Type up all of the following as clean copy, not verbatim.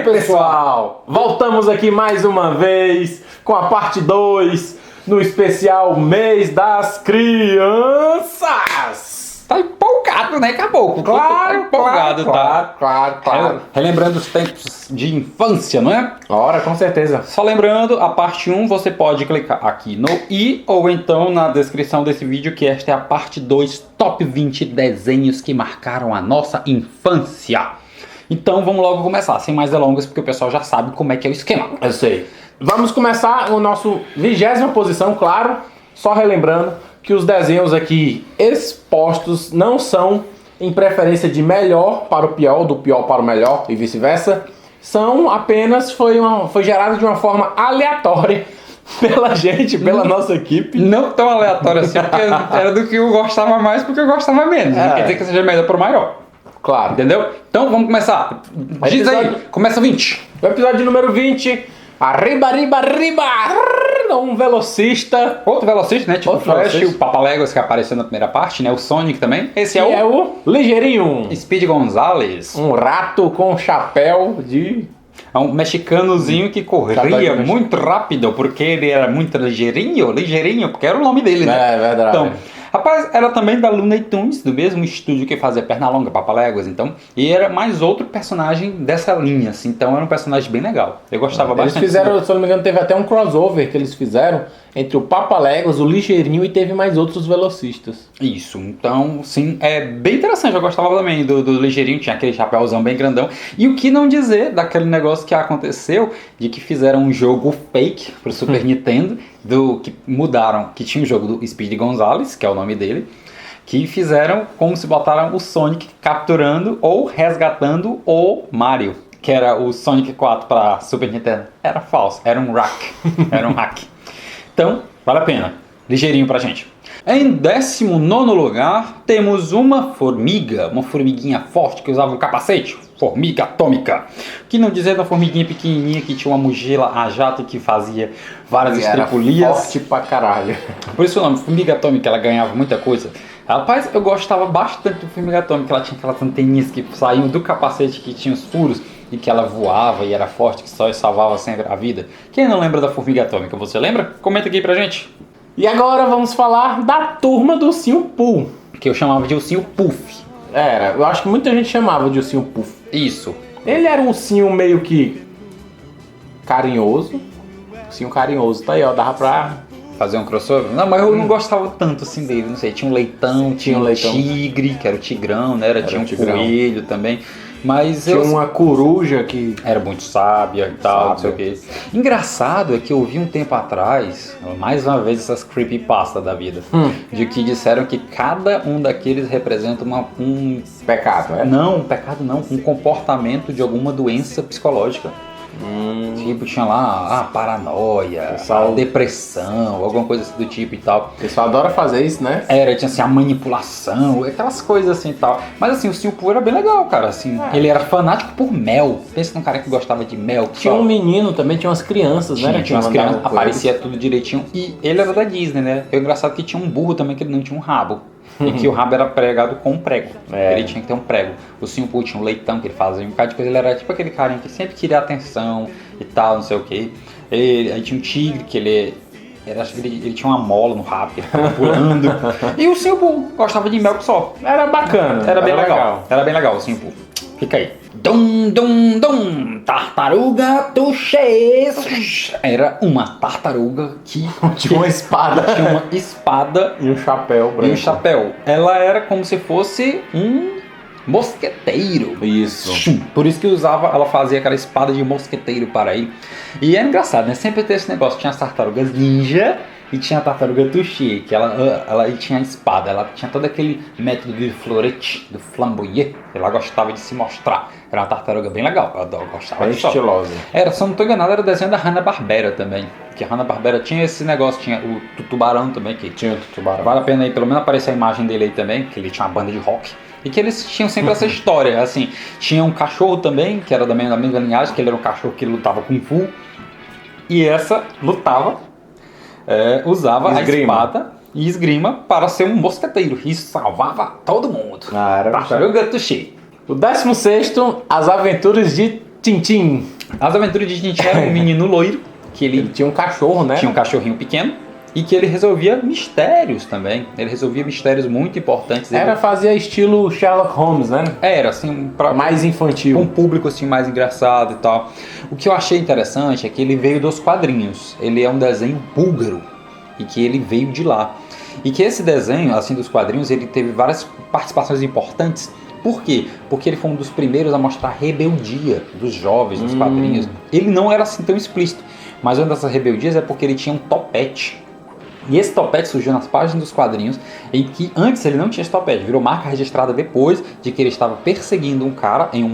Pessoal, voltamos aqui mais uma vez com a parte 2 no especial Mês das Crianças. Tá empolgado, né, Caboclo? Claro, tá empolgado, claro. Relembrando os tempos de infância, não é? Ora, com certeza. Só lembrando, a parte 1 você pode clicar aqui no i ou então na descrição desse vídeo, que esta é a parte 2, top 20 desenhos que marcaram a nossa infância. Então vamos logo começar, sem mais delongas, porque o pessoal já sabe como é que é o esquema. Eu sei. Vamos começar o nosso 20ª posição, claro, só relembrando que os desenhos aqui expostos não são em preferência de melhor para o pior, do pior para o melhor e vice-versa. São apenas, foi gerado de uma forma aleatória pela gente, pela nossa equipe. Não tão aleatório assim, porque era do que eu gostava mais porque eu gostava menos. Não quer dizer que seja melhor para o maior. Claro. Entendeu? Então vamos começar. Diz aí, começa 20. O episódio número 20. Arriba. Um velocista. Outro velocista, né? Tipo o Flash, velocista. o Papaléguas que apareceu na primeira parte, né? O Sonic também. Esse é o Ligeirinho. Speed Gonzalez. Um rato com chapéu de... É um mexicanozinho que corria muito rápido, porque ele era muito ligeirinho, porque era o nome dele, né? É verdade. Então, rapaz, era também da Looney Tunes, do mesmo estúdio que fazia Pernalonga, Papaléguas, então. E era mais outro personagem dessa linha, assim. Então era um personagem bem legal. Eu gostava bastante. Eles fizeram, se eu não me engano, teve até um crossover que eles fizeram entre o Papaléguas, o Ligeirinho e teve mais outros velocistas. Isso, então, sim, é bem interessante. Eu gostava também do Ligeirinho, tinha aquele chapéuzão bem grandão. E o que não dizer daquele negócio que aconteceu, de que fizeram um jogo fake pro Super Nintendo, que mudaram, que tinha o jogo do Speed Gonzalez, que é o nome dele, que fizeram como se botaram o Sonic capturando ou resgatando o Mario, que era o Sonic 4 para Super Nintendo. Era falso, era um hack. Então, vale a pena. Ligeirinho pra gente. Em 19º lugar, temos uma formiguinha forte que usava um capacete. Formiga atômica. Que não dizer da formiguinha pequenininha que tinha uma mochila a jato e que fazia várias estripulias. Era forte pra caralho. Por isso o nome, formiga atômica, ela ganhava muita coisa. Rapaz, eu gostava bastante do formiga atômica. Ela tinha aquelas anteninhas que saíam do capacete que tinha os furos e que ela voava e era forte, que só salvava sempre a vida. Quem não lembra da formiga atômica? Você lembra? Comenta aqui pra gente. E agora vamos falar da turma do Ursinho Pooh. Que eu chamava de Ursinho Puff. Eu acho que muita gente chamava de Ursinho Puff. Isso. Ele era um ursinho meio que carinhoso. Ursinho carinhoso, tá aí, ó, dava pra... fazer um crossover? Não, mas eu não gostava tanto assim dele, não sei, tinha um leitão, tinha um tigre, que era o tigrão, né? Tinha um coelho também. Mas tinha uma coruja que era muito sábia e tal, não sei o que. Engraçado é que eu vi um tempo atrás, mais uma vez essas creepypasta da vida, de que disseram que cada um daqueles representa um pecado, é? Não, um pecado não, um comportamento de alguma doença psicológica. Tipo, tinha lá paranoia, depressão, alguma coisa assim do tipo e tal. O pessoal adora fazer isso, né? Tinha assim a manipulação, aquelas coisas assim e tal. Mas assim, o Ursinho Pooh era bem legal, cara. Assim, ele era fanático por mel. Pensa num cara que gostava de mel. Tinha um menino também, tinha umas crianças, né? Tinha umas crianças, aparecia tudo direitinho. E ele era da Disney, né? É engraçado que tinha um burro também, que ele não tinha um rabo. E que o rabo era pregado com um prego. Ele tinha que ter um prego. O Ursinho Pooh tinha um leitão que ele fazia, um bocado de coisa. Ele era tipo aquele carinha que sempre queria atenção e tal, não sei o que. Aí tinha um tigre que ele tinha uma mola no rabo, ele ficava pulando. E o Ursinho Pooh gostava de mel só. Era bacana. Era bem legal. Era bem legal o Ursinho Pooh. Fica aí. Dum, dum, dum, tartaruga touchês. Era uma tartaruga que Tinha uma espada. tinha uma espada E um chapéu branco. e um chapéu. Ela era como se fosse um mosqueteiro. Isso. Por isso que ela fazia aquela espada de mosqueteiro para ele. E era engraçado, né? Sempre tem esse negócio. Tinha as tartarugas ninja e tinha a tartaruga Touché, que ela tinha a espada. Ela tinha todo aquele método de florete, do flamboyant. Ela gostava de se mostrar. Era uma tartaruga bem legal. Eu gostava Bem disso. estilosa. Era, se eu não estou enganado, era o desenho da Hanna-Barbera também. Porque a Hanna-Barbera tinha esse negócio, tinha o tubarão também, que Tinha o tubarão. vale a pena aí, pelo menos aparecer a imagem dele aí também, que ele tinha uma banda de rock. E que eles tinham sempre essa história, assim, tinha um cachorro também, que era da mesma linhagem, que ele era um cachorro que lutava Kung Fu. E essa lutava, usava Esgrima. a espada e esgrima para ser um mosqueteiro. E salvava todo mundo. Ah, era Tartaruga Touché. O 16º, As Aventuras de Tintim. As aventuras de Tintin era um menino loiro, que Ele tinha um cachorro, né? tinha um cachorrinho pequeno e que ele resolvia mistérios também. Ele resolvia mistérios muito importantes. Fazia estilo Sherlock Holmes, né? Era assim, Mais um infantil. público assim mais engraçado e tal. O que eu achei interessante é que ele veio dos quadrinhos. Ele é um desenho búlgaro e que ele veio de lá. E que esse desenho, assim, dos quadrinhos, ele teve várias participações importantes. Por quê? Porque ele foi um dos primeiros a mostrar a rebeldia dos jovens nos quadrinhos. Ele não era assim tão explícito, mas uma dessas rebeldias é porque ele tinha um topete. E esse topete surgiu nas páginas dos quadrinhos, em que antes ele não tinha esse topete, virou marca registrada depois de que ele estava perseguindo um cara em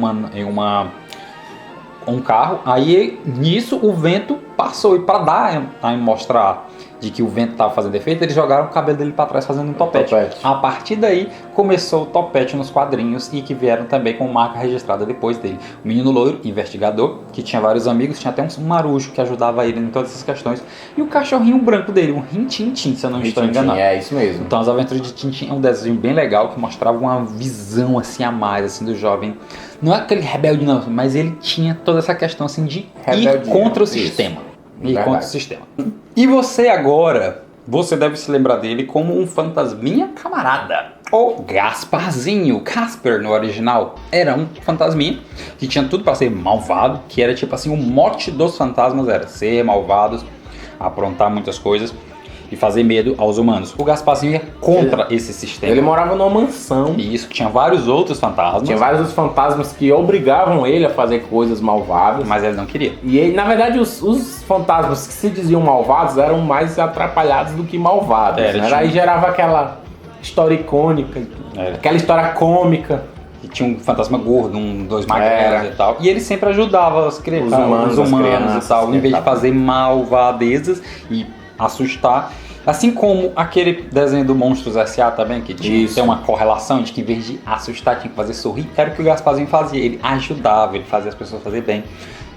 um carro. Aí nisso o vento passou, e para dar a mostrar de que o vento estava fazendo efeito, eles jogaram o cabelo dele para trás fazendo um topete. A partir daí começou o topete nos quadrinhos e que vieram também com marca registrada depois dele. O menino loiro, investigador, que tinha vários amigos, tinha até um marujo que ajudava ele em todas essas questões, e o cachorrinho branco dele, um Rin-Tin-Tin, se eu não estou enganado. É isso mesmo. Então, As Aventuras de Tintin é um desenho bem legal que mostrava uma visão assim a mais assim do jovem. Não é aquele rebelde não, mas ele tinha toda essa questão assim de ir contra o sistema. Ir contra o sistema. E você agora, você deve se lembrar dele como um fantasminha camarada. O Gasparzinho. Casper no original era um fantasminha que tinha tudo para ser malvado, que era tipo assim, o mote dos fantasmas era ser malvados, aprontar muitas coisas e fazer medo aos humanos. O Gasparzinho ia contra esse sistema. Ele morava numa mansão. E isso, tinha vários outros fantasmas. Tinha vários outros fantasmas que obrigavam ele a fazer coisas malvadas. Mas ele não queria. E ele, na verdade, os fantasmas que se diziam malvados eram mais atrapalhados do que malvados. Era, Né? Aí gerava aquela história icônica, aquela história cômica. E tinha um fantasma gordo, dois magrelos e tal. E ele sempre ajudava os humanos crianças, e tal, em vez de fazer malvadezas e assustar. Assim como aquele desenho do Monstros S.A. também, que tinha tem uma correlação de que em vez de assustar tinha que fazer sorrir, era o que o Gasparzinho fazia. Ele ajudava, ele fazia as pessoas fazer bem.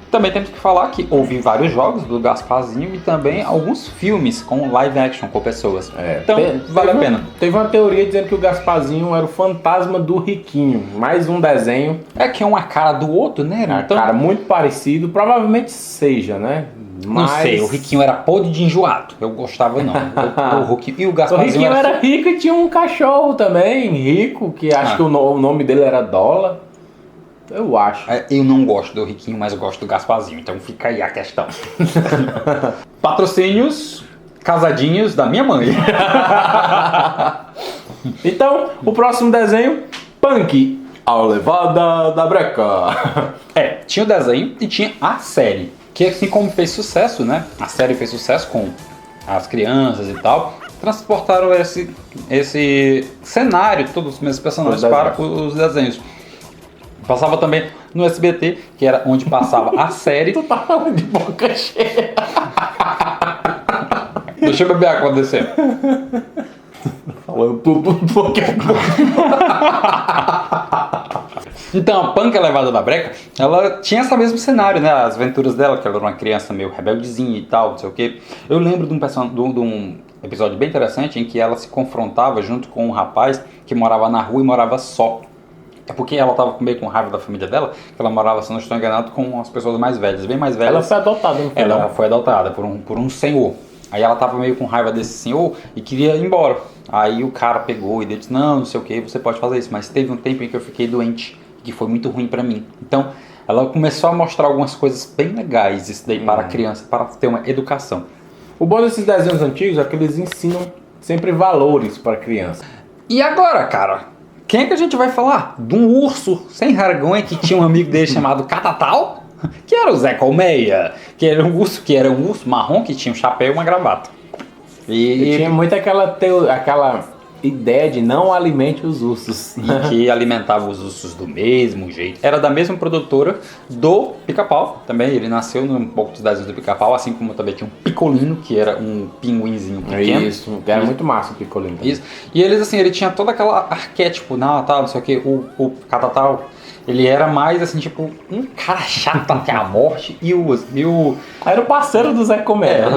Também temos que falar que houve vários jogos do Gasparzinho e também alguns filmes com live action com pessoas. Então, vale a pena. Teve uma teoria dizendo que o Gasparzinho era o fantasma do Riquinho. Mais um desenho. É que é uma cara do outro, né? Então, cara muito parecido. Provavelmente seja, né? Não sei, o Riquinho era podre de enjoado. Eu gostava não. E o Gasparzinho o Riquinho era rico e tinha um cachorro também, rico, que acho que o nome dele era Dólar. Eu acho. Eu não gosto do Riquinho, mas eu gosto do Gasparzinho. Então fica aí a questão. Patrocínios casadinhos da minha mãe. Então, o próximo desenho, Punk, a levada da breca. Tinha o desenho e tinha a série. Que assim como fez sucesso, né? A série fez sucesso com as crianças e tal. Transportaram esse cenário, todos os mesmos personagens para os desenhos. Passava também no SBT, que era onde passava a série. Tu tá falando de boca cheia. Deixa eu beber água quando descer. Falando tudo porque Então, a Punk, a levada da breca, ela tinha esse mesmo cenário, né? As aventuras dela, que ela era uma criança meio rebeldezinha e tal, não sei o quê. Eu lembro de um episódio bem interessante em que ela se confrontava junto com um rapaz que morava na rua e morava só. É porque ela estava meio com raiva da família dela, que ela morava, se não estou enganado, com as pessoas mais velhas, bem mais velhas. Ela foi adotada, não foi? Ela foi adotada por um senhor. Aí ela estava meio com raiva desse senhor e queria ir embora. Aí o cara pegou e disse, não sei o que, você pode fazer isso. Mas teve um tempo em que eu fiquei doente, que foi muito ruim pra mim. Então, ela começou a mostrar algumas coisas bem legais, isso daí para a criança, para ter uma educação. O bom desses desenhos antigos é que eles ensinam sempre valores para a criança. E agora, cara, quem é que a gente vai falar? De um urso sem vergonha que tinha um amigo dele chamado Catatal, que era o Zé Colmeia, que era um urso marrom que tinha um chapéu e uma gravata. E tinha muito aquela ideia de não alimente os ursos. E que alimentava os ursos do mesmo jeito. Era da mesma produtora do Pica-Pau também. Ele nasceu num pouco dos desenhos do Pica-Pau, assim como também tinha um Picolino, que era um pinguinzinho pequeno. Isso, era muito massa o Picolino. Isso. E eles, assim, ele tinha todo aquele arquétipo, não sei o que, o Catatal. Ele era mais, assim, tipo, um cara chato até a morte. E o Era o parceiro do Zé Colmeia.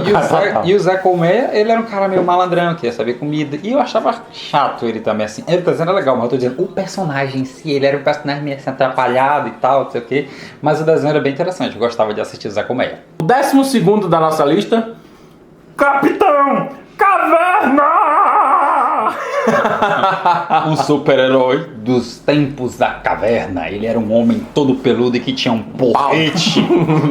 E o Zé Colmeia, ele era um cara meio malandrão, que ia saber comida. E eu achava chato ele também, assim. Ele tá dizendo, legal, mas eu tô dizendo, o personagem em si, ele era um personagem meio assim, atrapalhado e tal, não sei o quê. Mas o desenho era bem interessante, eu gostava de assistir o Zé Colmeia. O 12º da nossa lista, Capitão Caverna! Um super-herói dos tempos da caverna. Ele era um homem todo peludo e que tinha um porrete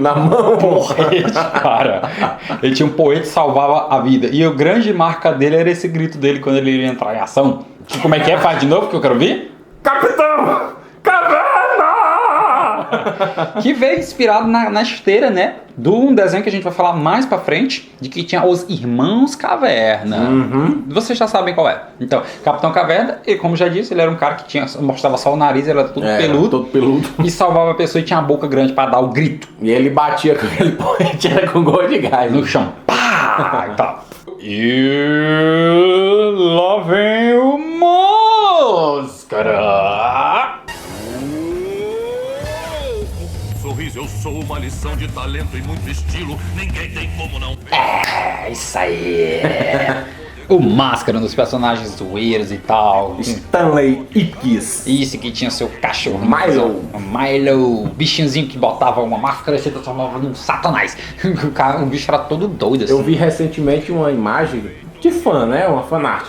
na mão. Porrete, cara. Ele tinha um porrete que salvava a vida. E a grande marca dele era esse grito dele quando ele ia entrar em ação. Como é que é? Faz de novo que eu quero ver. Capitão Caverna! Que veio inspirado na esteira, né? De um desenho que a gente vai falar mais pra frente, de que tinha os Irmãos Caverna. Vocês já sabem qual é. Então, Capitão Caverna, ele, como já disse, ele era um cara que mostrava só o nariz, ele era todo peludo. E salvava a pessoa e tinha a boca grande pra dar o grito. E ele batia com aquele porrete, era com gol de gás. No chão. Pá! E tal. E lá vem o Máscara. Sorriso, eu sou uma lição de talento e muito estilo. Ninguém tem como não ver. É, isso aí. O Máscara, um dos personagens zoeiros e tal. Stanley Ipkiss. Isso, que tinha seu cachorro. Milo. Bichinhozinho que botava uma máscara e se transformava num satanás. O bicho era todo doido, assim. Eu vi recentemente uma imagem de fã, né? Uma fanart.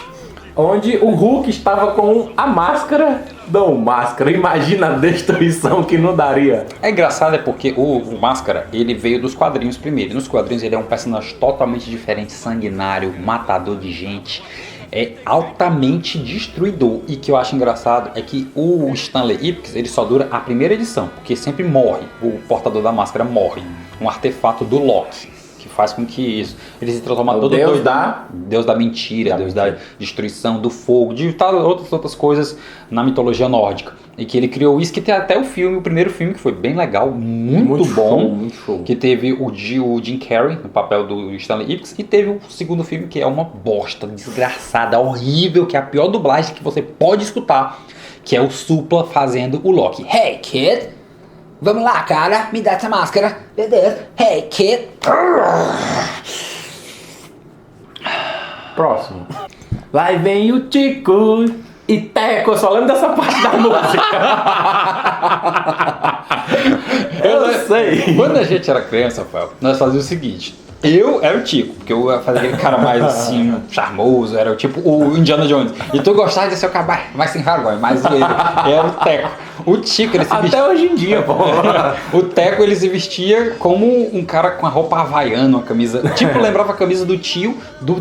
Onde o Hulk estava com a máscara do Máscara. Imagina a destruição que não daria. É engraçado, porque o Máscara, ele veio dos quadrinhos primeiro. Nos quadrinhos ele é um personagem totalmente diferente, sanguinário, matador de gente. É altamente destruidor. E que eu acho engraçado é que o Stanley Ipkiss, ele só dura a primeira edição, porque sempre morre. O portador da máscara morre. Um artefato do Loki. Faz com que isso, ele se transforma todo Deus Deus da mentira, Deus da destruição, do fogo, de outras coisas na mitologia nórdica. E que ele criou isso, que tem até o primeiro filme, que foi bem legal, muito bom. Muito show. Que teve o Jim Carrey no papel do Stanley Ipkiss, e teve o segundo filme, que é uma bosta, desgraçada, horrível, que é a pior dublagem que você pode escutar, que é o Supla fazendo o Loki. Hey, kid! Vamos lá, cara, me dá essa máscara, beleza? Hey, kid! Próximo. Lá vem o Tico e Teco. Eu só lembro dessa parte da música. Eu sei. Quando a gente era criança, Rafael, nós fazíamos o seguinte. Eu era o Tico, porque eu fazia aquele cara mais assim, charmoso, era tipo o Indiana Jones. E tu gostava de ser o cara mais sem vergonha, mais zoeiro. Era o Teco. O Tico, ele se vestia... Até hoje em dia, pô. O Teco, ele se vestia como um cara com a roupa havaiana, uma camisa... Tipo, lembrava a camisa do tio do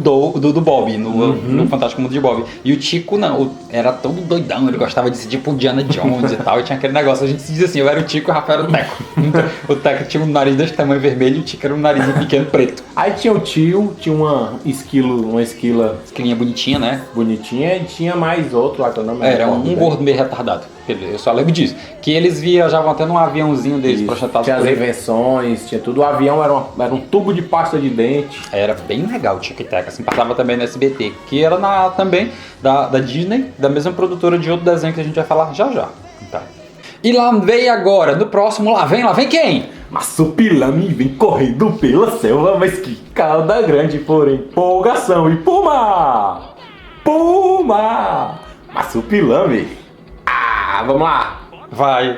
Bob, no Fantástico Mundo de Bob. E o Tico, não, era todo doidão, ele gostava de ser tipo Indiana Jones e tal. E tinha aquele negócio, a gente se dizia assim, eu era o Tico e o Rafael era o Teco. Então, o Teco tinha um nariz desse tamanho vermelho e o Tico era um nariz pequeno preto. Aí tinha o tio, tinha uma esquila Esquilinha bonitinha, né? bonitinha, e tinha mais outro lá que eu não me Era recordo, um né? gordo meio retardado. Eu só lembro disso. Que eles viajavam até num aviãozinho deles Isso. projetados Tinha as por ele. invenções, tinha tudo. O avião era um tubo de pasta de dente. Era bem legal o Tic Tac, assim, passava também no SBT, que era também da Disney, da mesma produtora de outro desenho que a gente vai falar já já. Tá. E lá vem agora, no próximo, lá vem quem? Massupilame vem correndo pela selva, mas que cauda grande por empolgação. E Puma! Massupilame! Ah, vamos lá! Vai.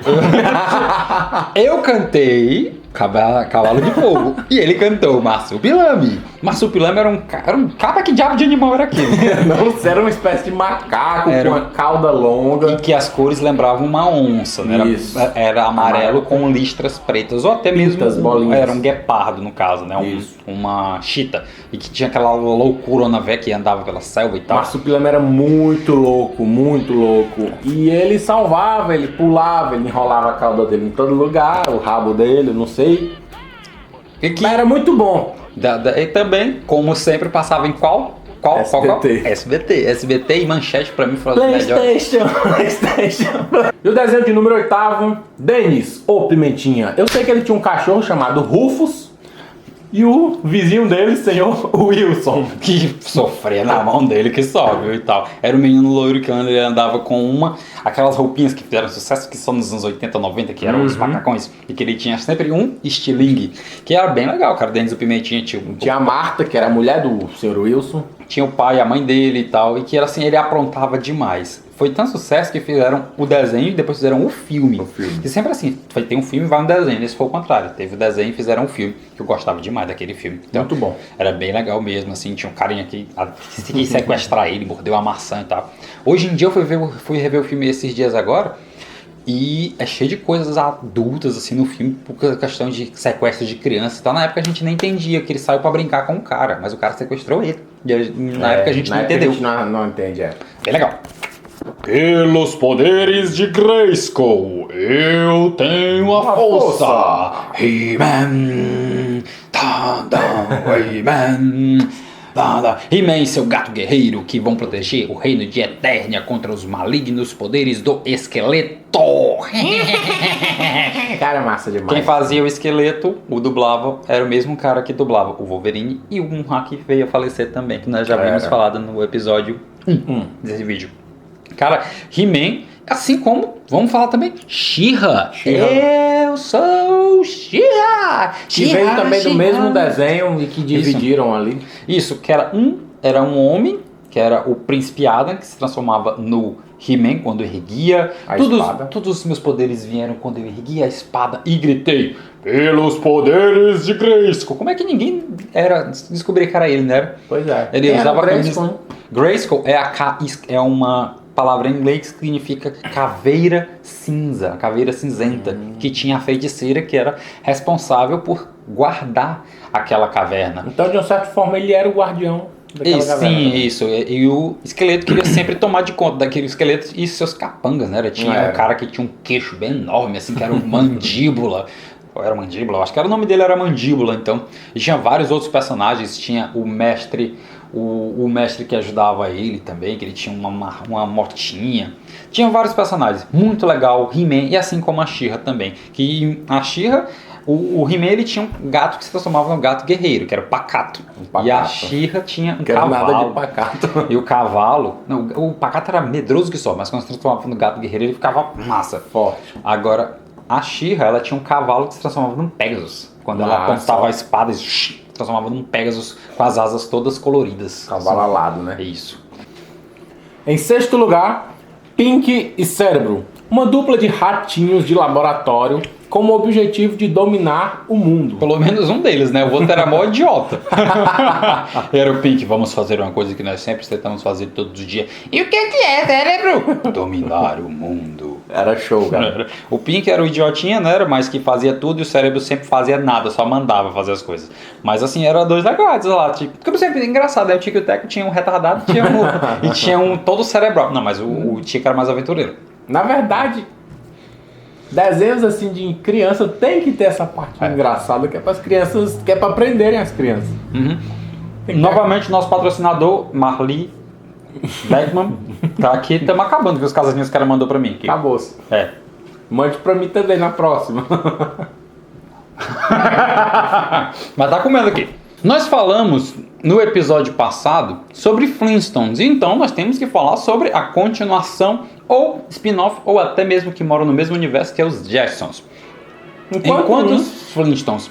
Eu cantei Cavalo de Fogo. E ele cantou Marsupilame. Marsupilame era um cara, que diabo de animal era aquele? Não, era uma espécie de macaco com uma cauda longa. E que as cores lembravam uma onça, né? Isso. Era amarelo com listras pretas, ou até mesmo bolinhas. Era um guepardo, no caso, né? Uma chita. E que tinha aquela loucurona velha que andava pela selva e tal. Marsupilame era muito louco, muito louco. E ele salvava, ele pulava, ele enrolava a cauda dele em todo lugar, o rabo dele, não sei. Mas era muito bom. E também, como sempre, passava em qual? SBT. SBT e Manchete pra mim foram as melhores. PlayStation. E o desenho de número 8º, Dennis, ou Pimentinha. Eu sei que ele tinha um cachorro chamado Rufus. E o vizinho dele, senhor Wilson. Que sofria na mão dele, que só, viu, e tal. Era um menino loiro que ele andava com aquelas roupinhas que fizeram sucesso, que são nos anos 80, 90, que eram os macacões. E que ele tinha sempre um estilingue, que era bem legal, cara. Dennis o Pimentinha tinha a Marta, que era a mulher do senhor Wilson. Tinha o pai, a mãe dele e tal. E que era assim, ele aprontava demais. Foi tanto sucesso que fizeram o desenho e depois fizeram o filme. E sempre assim, tem um filme e vai um desenho. Esse foi o contrário. Teve o desenho e fizeram um filme. Que eu gostava demais daquele filme. Então, muito bom. Era bem legal mesmo, assim. Tinha um carinha que quis sequestrar ele, mordeu uma maçã e tal. Hoje em dia eu fui rever o filme esses dias agora. E é cheio de coisas adultas, assim, no filme, por questão de sequestro de criança e tal. Na época a gente nem entendia que ele saiu pra brincar com o cara, mas o cara sequestrou ele. E na época a gente não entendeu. A gente não entende, Bem legal. Pelos poderes de Grayskull, eu tenho a força. He-Man, He-Man. He-Man e seu gato guerreiro que vão proteger o reino de Eternia contra os malignos poderes do esqueleto. Cara, massa demais. Quem fazia o esqueleto, o dublava, era o mesmo cara que dublava o Wolverine e um que veio a falecer também, que nós já vimos falado no episódio 1 desse vídeo. Cara, He-Man, assim como, vamos falar também, She-Ra. Eu sou She-Ra. Que veio também do mesmo desenho e que dividiram ali. Isso, que era um homem, que era o Príncipe Adam, que se transformava no He-Man quando erguia. Todos os meus poderes vieram quando eu erguia a espada e gritei, pelos poderes de Grayskull. Como é que ninguém descobria que era ele, né? Pois é. Ele usava Grayskull. Grayskull é uma palavra em inglês que significa caveira cinza, caveira cinzenta, que tinha a feiticeira que era responsável por guardar aquela caverna. Então, de uma certa forma, ele era o guardião daquela caverna. Sim, isso. E o esqueleto queria sempre tomar de conta daquele esqueleto e seus capangas, né? Tinha um cara que tinha um queixo bem enorme, assim, que era o Mandíbula. Era Mandíbula? Eu acho que o nome dele era Mandíbula, então. E tinha vários outros personagens, tinha o mestre... O mestre que ajudava ele também, que ele tinha uma motinha. Tinha vários personagens, muito legal, He-Man, e assim como a She-Ra também. Que a She-Ra, o He-Man ele tinha um gato que se transformava no gato guerreiro, que era o Pacato. E a She-Ra tinha um cavalo. Nada de Pacato. E o cavalo, não, o Pacato era medroso que só, mas quando se transformava no gato guerreiro ele ficava massa. Forte. Agora, a She-Ra, ela tinha um cavalo que se transformava num Pegasus. Quando ela apontava a espada e transformava num Pegasus com as asas todas coloridas. Cavalo alado, né? É isso. Em sexto lugar, Pink e Cérebro. Uma dupla de ratinhos de laboratório com o objetivo de dominar o mundo. Pelo menos um deles, né? O outro era mó idiota. Era o Pink, vamos fazer uma coisa que nós sempre tentamos fazer todos os dias. E o que é, cérebro? Dominar o mundo. Era show, cara. O Pink era o idiotinha, né? Mas que fazia tudo e o cérebro sempre fazia nada, só mandava fazer as coisas. Mas assim, eram dois legais lá. Tipo, porque sempre engraçado, né? O Tico e o Teco tinha um retardado e tinha um todo cerebral. Não, mas o Tico era mais aventureiro. Na verdade, desenhos assim de criança tem que ter essa parte engraçada que é para as crianças, que é para aprenderem as crianças. Novamente, nosso patrocinador, Marli Beckman, tá aqui. Estamos acabando com os casazinhos que ela mandou pra mim. Aqui. Acabou-se. É. Mande pra mim também na próxima. Mas tá comendo aqui. Nós falamos no episódio passado sobre Flintstones, então nós temos que falar sobre a continuação ou spin-off, ou até mesmo que moram no mesmo universo, que é os Jetsons. Enquanto os Flintstones,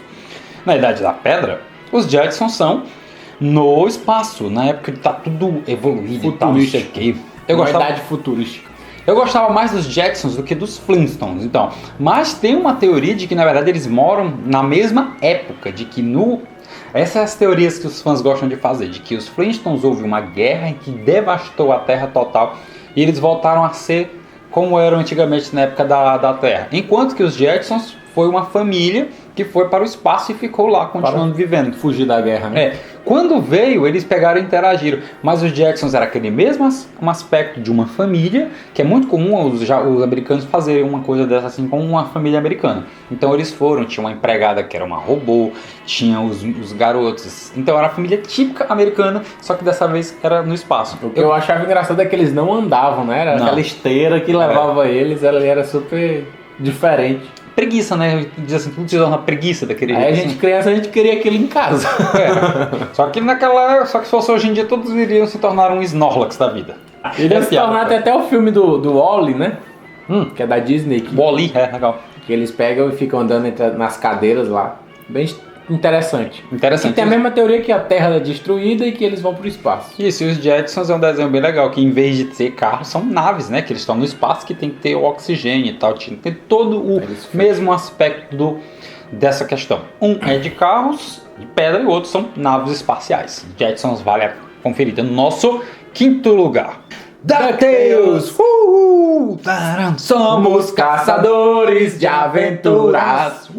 na Idade da Pedra, os Jetsons são no espaço, na época que tá tudo evoluído e tal, não sei o quê. Uma idade futurística. Eu gostava mais dos Jetsons do que dos Flintstones, então. Mas tem uma teoria de que, na verdade, eles moram na mesma época, de que essas são as teorias que os fãs gostam de fazer, de que os Flintstones houve uma guerra que devastou a Terra total e eles voltaram a ser como eram antigamente na época da Terra. Enquanto que os Jetsons foi uma família que foi para o espaço e ficou lá, continuando vivendo. Fugir da guerra, né? Quando veio, eles pegaram e interagiram. Mas os Jetsons era aquele mesmo um aspecto de uma família, que é muito comum os americanos fazerem uma coisa dessa assim com uma família americana. Então eles foram, tinha uma empregada que era uma robô, tinha os garotos. Então era a família típica americana, só que dessa vez era no espaço. O que eu achava engraçado é que eles não andavam, né? Era aquela esteira que levava eles, ela era super diferente. Preguiça, né? Diz assim, tudo se torna preguiça daquele jeito. Aí a gente criança, a gente queria aquilo em casa. Só que só que se fosse hoje em dia, todos iriam se tornar um Snorlax da vida. Iria se tornar até o filme do Wall-E, né? Que é da Disney. Wall-E, legal. Que eles pegam e ficam andando nas cadeiras lá. Bem interessante. Interessante. E tem a mesma teoria que a Terra é destruída e que eles vão pro espaço. Isso, e os Jetsons é um desenho bem legal, que em vez de ter carros, são naves, né? Que eles estão no espaço, que tem que ter o oxigênio e tal. Tem todo o mesmo aspecto dessa questão. Um é de carros, de pedra, e o outro são naves espaciais. Jetsons vale a conferida. No nosso quinto lugar. DuckTales! Somos caçadores de aventuras!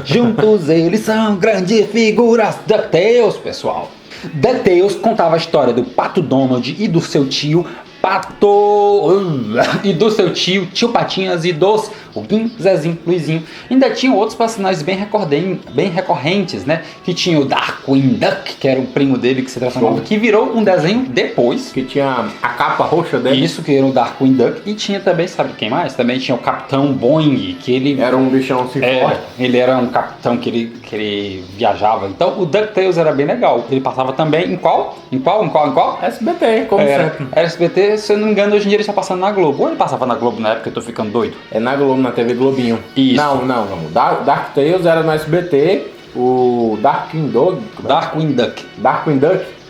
Juntos eles são grandes figuras. DuckTales, pessoal! DuckTales contava a história do Pato Donald e do seu tio Tio Patinhas e dos Guim, Zezinho, Luizinho. Ainda tinham outros personagens bem recorrentes, né? Que tinha o Darkwing Duck, que era um primo dele que se transformava, que virou um desenho depois. Que tinha a capa roxa dele. Isso, que era o Darkwing Duck. E tinha também, sabe quem mais? Também tinha o Capitão Boing, que ele... Era um bichão assim forte. Ele era um capitão que ele viajava. Então o DuckTales era bem legal. Ele passava também em qual? SBT, como sempre. Era SBT, se eu não me engano, hoje em dia ele está passando na Globo. Ou ele passava na Globo na época, eu tô ficando doido. É na Globo, na TV Globinho. Isso. Não. DuckTales era no SBT, o Darkwing Duck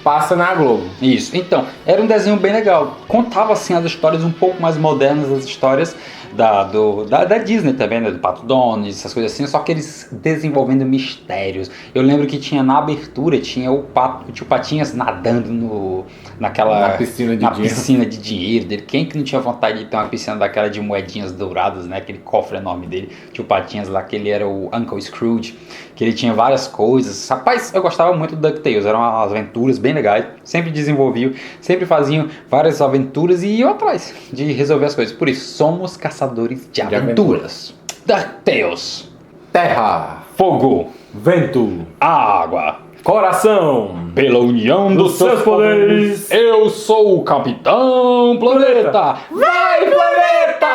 passa na Globo. Isso. Então, era um desenho bem legal. Contava, assim, as histórias um pouco mais modernas, as histórias da Disney também, né? Do Pato Donald, essas coisas assim, só que eles desenvolvendo mistérios. Eu lembro que tinha na abertura, tinha o tio Patinhas nadando na piscina de dinheiro dele. Quem que não tinha vontade de ter uma piscina daquela de moedinhas douradas, né? Aquele cofre enorme dele. Tio Patinhas lá, que ele era o Uncle Scrooge, que ele tinha várias coisas. Rapaz, eu gostava muito do DuckTales, eram aventuras bem legais, sempre desenvolviam, sempre faziam várias aventuras e iam atrás de resolver as coisas. Por isso, somos caçadores de aventuras. DuckTales. Terra, fogo, vento, água, coração. Pela união dos seus poderes, eu sou o Capitão Planeta. Vai, planeta!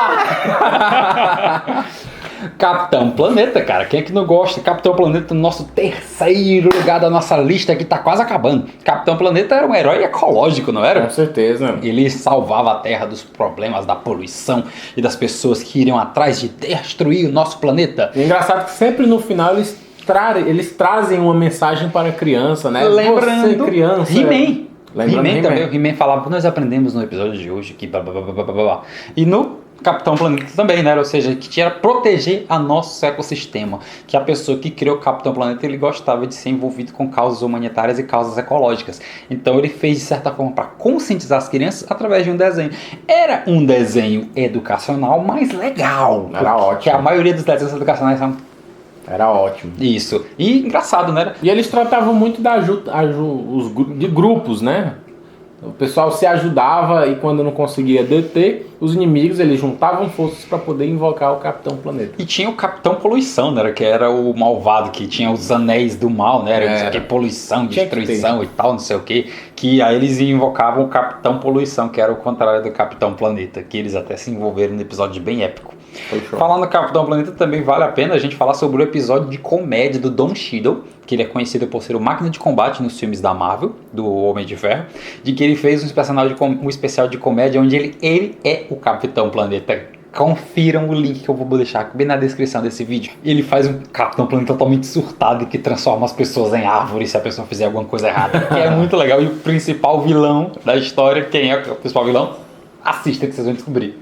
Capitão Planeta, cara, quem é que não gosta? Capitão Planeta, nosso terceiro lugar da nossa lista, que tá quase acabando. Capitão Planeta era um herói ecológico, não era? Com certeza. Ele salvava a Terra dos problemas da poluição e das pessoas que iriam atrás de destruir o nosso planeta. E é engraçado que sempre no final eles trazem uma mensagem para a criança, né? Lembrando, você, criança, He-Man. He-Man também. O He-Man falava, nós aprendemos no episódio de hoje que blá, blá, blá, blá, blá, blá. E no Capitão Planeta também, né? Ou seja, que tinha proteger a nosso ecossistema. Que a pessoa que criou o Capitão Planeta, ele gostava de ser envolvido com causas humanitárias e causas ecológicas. Então ele fez de certa forma para conscientizar as crianças através de um desenho. Era um desenho educacional, mas legal. Era ótimo. Porque a maioria dos desenhos educacionais são... Era ótimo. Isso. E engraçado, né? E eles tratavam muito de grupos, né? O pessoal se ajudava e quando não conseguia deter os inimigos, eles juntavam forças para poder invocar o Capitão Planeta. E tinha o Capitão Poluição, né? Que era o malvado, que tinha os anéis do mal, né? Era poluição, destruição e tal, não sei o quê. Que aí eles invocavam o Capitão Poluição, que era o contrário do Capitão Planeta. Que eles até se envolveram no episódio bem épico. Falando no Capitão Planeta, também vale a pena a gente falar sobre o episódio de comédia do Don Cheadle, que ele é conhecido por ser o máquina de combate nos filmes da Marvel, do Homem de Ferro, de que ele fez um especial de comédia onde ele é o Capitão Planeta. Confiram o link que eu vou deixar bem na descrição desse vídeo. Ele faz um Capitão Planeta totalmente surtado e que transforma as pessoas em árvores se a pessoa fizer alguma coisa errada. Que é muito legal. E o principal vilão da história, quem é o principal vilão? Assista que vocês vão descobrir.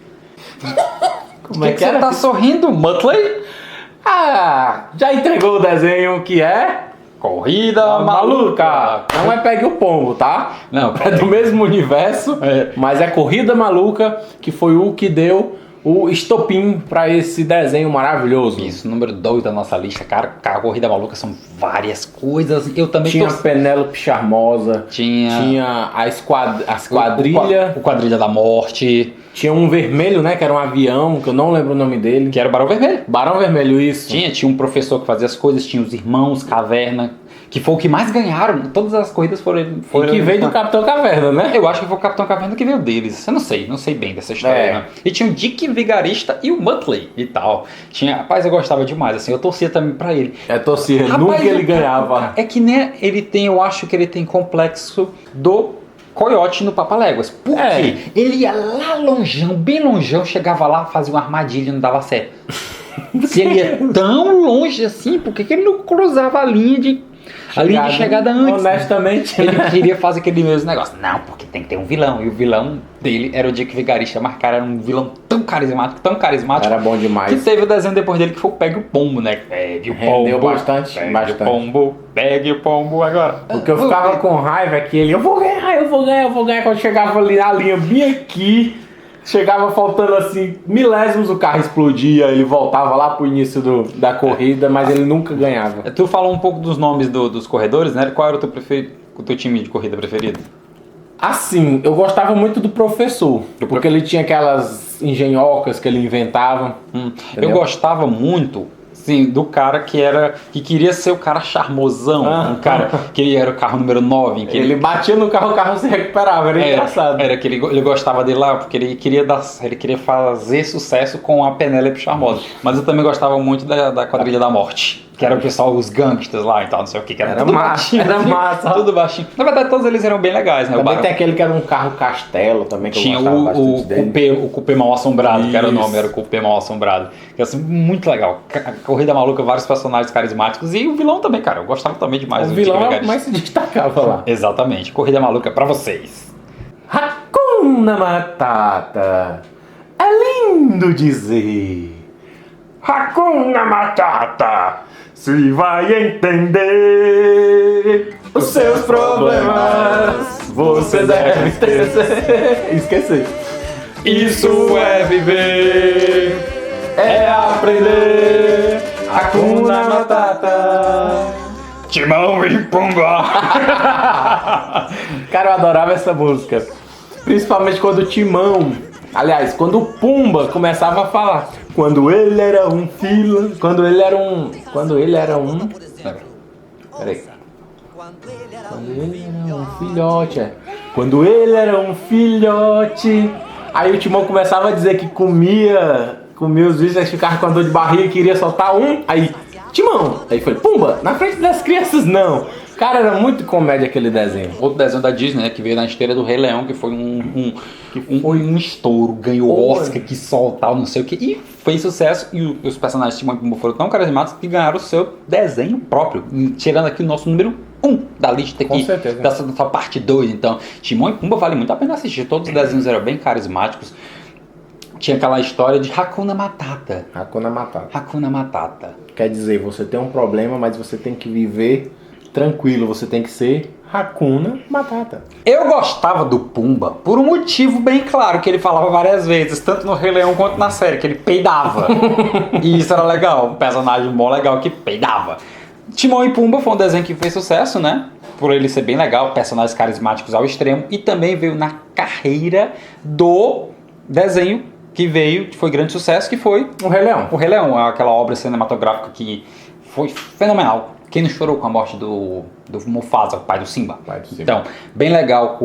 Como é que você era? tá sorrindo, Muttley? Ah, já entregou o desenho que é... Corrida Maluca. Não é Pegue o Pombo, tá? Não, É do mesmo universo, É. mas é Corrida Maluca, que foi o que deu o estopim pra esse desenho maravilhoso. Isso, número 2 da nossa lista, cara, Corrida Maluca são várias coisas. Eu também Tinha a Penélope Charmosa, tinha as quadrilha, o Quadrilha da Morte, tinha um vermelho, né, que era um avião, que eu não lembro o nome dele. que era o Barão Vermelho. Barão Vermelho, isso. Tinha um professor que fazia as coisas, tinha os irmãos Caverna, que foi o que mais ganharam. Todas as corridas foram E que veio do Capitão Caverna, né? Eu acho que foi o Capitão Caverna que veio deles. Eu não sei bem dessa história. É. Né? E tinha o Dick Vigarista e o Muttley e tal. Rapaz, eu gostava demais, assim, eu torcia também pra ele. É torcida, Rapaz, nunca ele o ganhava. É que nem ele tem, eu acho que ele tem complexo do Coyote no Papaléguas. Por quê? É. Ele ia lá longeão, bem longeão, chegava lá, fazia uma armadilha e não dava certo. Se ele ia tão longe assim, por que ele não cruzava a linha de chegada antes? Honestamente, Ele né? queria fazer aquele mesmo negócio. Não, porque tem que ter um vilão. E o vilão dele era o Dick Vigarista. Mas, cara, era um vilão tão carismático. Era bom demais. Que teve o desenho depois dele que foi o Pegue o Pombo, né? Pegue o Pombo. Rendeu bastante, Pegue bastante. o Pombo. Pegue o Pombo agora. O que eu ficava com raiva é que ele, eu vou ganhar. Quando chegava ali na linha bem aqui, chegava faltando assim milésimos, o carro explodia, ele voltava lá pro início da corrida, mas ele nunca ganhava. Tu falou um pouco dos nomes dos corredores, né? Qual era o teu time de corrida preferido? Assim, eu gostava muito do professor, porque ele tinha aquelas engenhocas que ele inventava. Eu Entendeu? gostava muito, sim, do cara que queria ser o cara charmosão, um cara que ele era o carro número 9, que Ele batia no carro, o carro se recuperava, era engraçado. Era que ele gostava dele lá porque ele queria fazer sucesso com a Penélope Charmosa. Mas eu também gostava muito da Quadrilha da Morte, que era o pessoal, os gangsters lá e tal, não sei o que era tudo massa, baixinho, era massa. tudo baixinho. Na verdade, todos eles eram bem legais, né? Também tem aquele que era um carro castelo também, que Tinha eu gostava bastante dele. o Cupê Mal Assombrado, que era o nome, Isso. era o Cupê Mal Assombrado. Que assim, muito legal. A Corrida Maluca, vários personagens carismáticos. E o vilão também, cara. Eu gostava também demais O do vilão Dick é o que Vigarista. mais se destacava lá. Exatamente. Corrida Maluca pra vocês. Hakuna Matata. É lindo dizer. Hakuna Matata. Se vai entender os seus problemas, você deve esquecer. Isso é viver, É aprender. Hakuna Matata. Timão e Pumba. Cara, eu adorava essa música. Principalmente quando o Timão... Aliás, quando o Pumba começava a falar. Quando ele era um fila... Quando ele era um... Peraí. Quando ele era um filhote, é. Quando ele era um filhote... Aí o Timão começava a dizer que comia os bichos, aí ficava com a dor de barriga e queria soltar um. Aí, Timão! Aí foi, Pumba, na frente das crianças não. Cara, era muito comédia aquele desenho. Outro desenho da Disney, né, que veio na esteira do Rei Leão, que foi um estouro, ganhou Foi. Oscar, que soltar, não sei o que, e fez sucesso. E os personagens de Timão e Pumba foram tão carismáticos que ganharam o seu desenho próprio, tirando aqui o nosso número 1 da lista aqui, Com certeza. dessa parte 2. Então, Timão e Pumba vale muito a pena assistir. Todos os desenhos eram bem carismáticos. Tinha aquela história de Hakuna Matata. Hakuna Matata. Hakuna Matata. Quer dizer, você tem um problema, mas você tem que viver tranquilo. Você tem que ser Hakuna Matata. Eu gostava do Pumba por um motivo bem claro, que ele falava várias vezes, tanto no Rei Leão quanto na série, que ele peidava. E isso era legal, um personagem mó legal que peidava. Timão e Pumba foi um desenho que fez sucesso, né? Por ele ser bem legal, personagens carismáticos ao extremo, e também veio na carreira do desenho que foi grande sucesso, que foi O Rei Leão. o Rei Leão, aquela obra cinematográfica que foi fenomenal. Quem não chorou com a morte do Mufasa, o pai do Simba? Pai do Simba. Então, bem legal.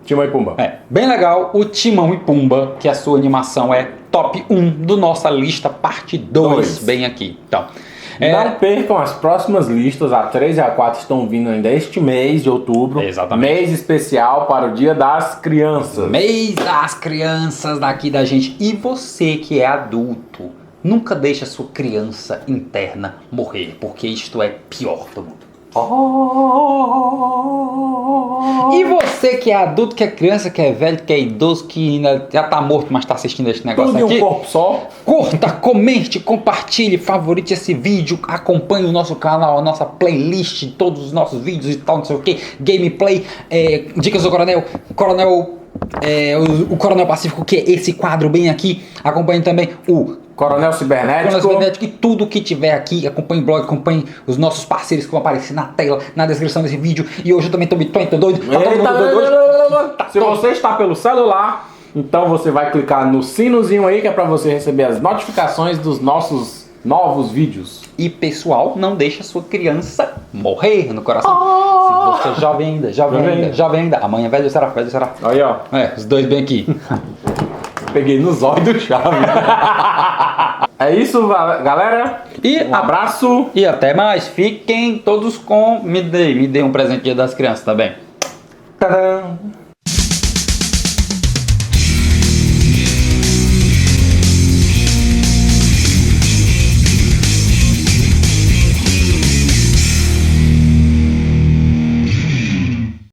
Timão e Pumba. Bem legal o Timão e Pumba, que a sua animação é top 1 do nossa lista, parte 2, bem aqui. Então, Não percam as próximas listas, a 3 e a 4 estão vindo ainda este mês de outubro. Exatamente. Mês especial para o Dia das Crianças. mês das crianças daqui da gente. E você que é adulto, nunca deixe a sua criança interna morrer, porque isto é pior do mundo. E você que é adulto, que é criança, que é velho, que é idoso, que ainda já tá morto, mas tá assistindo este negócio Tudo aqui. em um corpo só. Curta, comente, compartilhe, favorite esse vídeo, acompanhe o nosso canal, a nossa playlist, todos os nossos vídeos e tal, não sei o que, gameplay, dicas do Coronel, o Coronel Pacífico, que é esse quadro bem aqui. Acompanhe também o Coronel Cibernético. Coronel Cibernético e tudo que tiver aqui. Acompanhe o blog, acompanhe os nossos parceiros que vão aparecer na tela, na descrição desse vídeo. E hoje eu também tô doido. Tá todo mundo doido hoje? Se você está pelo celular, então você vai clicar no sinozinho aí, que é pra você receber as notificações dos nossos novos vídeos. E pessoal, não deixa sua criança morrer no coração. Se você é jovem ainda, amanhã velho será. Aí, ó. Os dois bem aqui. Peguei nos olhos do Chave. É isso, galera. E um abraço. E até mais. Fiquem todos com... Me dê um presente Dia das Crianças também. Tadã.